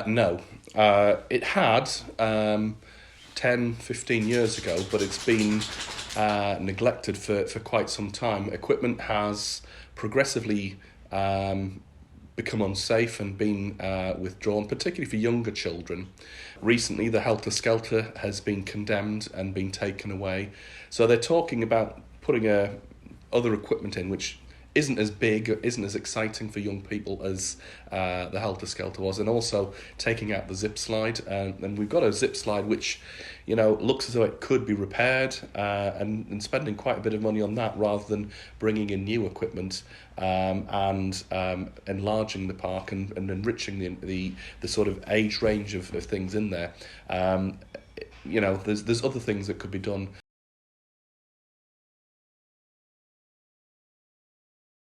No. It had 10, 15 years ago, but it's been neglected for quite some time. Equipment has progressively become unsafe and been withdrawn, particularly for younger children. Recently, the Helter Skelter has been condemned and been taken away. So they're talking about putting other equipment in, which isn't as big, isn't as exciting for young people as the Helter Skelter was, and also taking out the zip slide. And we've got a zip slide which, looks as though it could be repaired, and spending quite a bit of money on that rather than bringing in new equipment and enlarging the park and enriching the sort of age range of things in there. There's other things that could be done.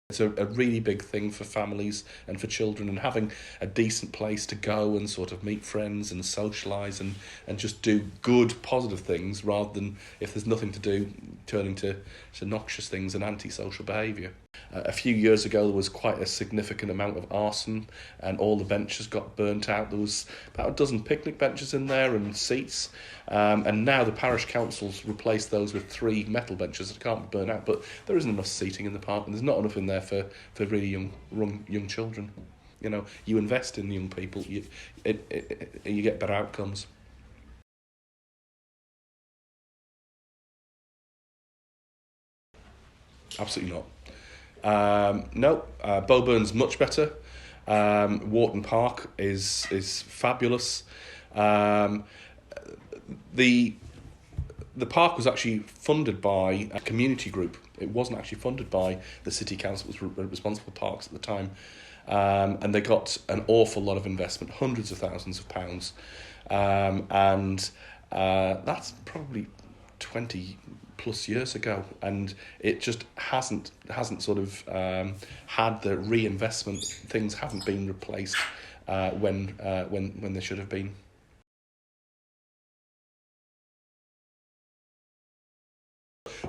It's a really big thing for families and for children, and having a decent place to go and sort of meet friends and socialise and just do good, positive things, rather than, if there's nothing to do, turning to noxious things and antisocial behaviour. A few years ago, there was quite a significant amount of arson, and all the benches got burnt out. There was about a dozen picnic benches in there and seats, and now the parish council's replaced those with 3 metal benches that can't be burnt out. But there isn't enough seating in the park, and there's not enough in there for really young children. You invest in young people, you get better outcomes. Absolutely not. No, Bowburn's much better. Wharton Park is fabulous. The park was actually funded by a community group. It wasn't actually funded by the city council. It was responsible for parks at the time, and they got an awful lot of investment, hundreds of thousands of pounds, and that's probably 20 plus years ago, and it just hasn't sort of had the reinvestment. Things haven't been replaced when they should have been.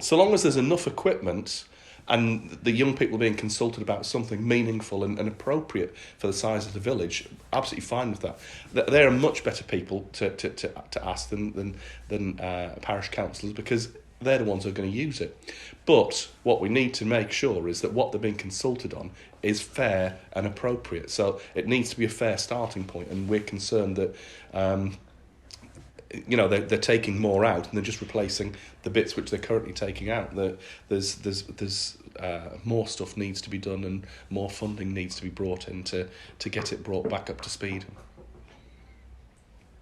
So long as there's enough equipment and the young people are being consulted about something meaningful and appropriate for the size of the village, absolutely fine with that. They're much better people to ask than parish councillors, because they're the ones who are going to use it. But what we need to make sure is that what they're being consulted on is fair and appropriate. So it needs to be a fair starting point, and we're concerned that they're taking more out and they're just replacing the bits which they're currently taking out. There's more stuff needs to be done, and more funding needs to be brought in to get it brought back up to speed.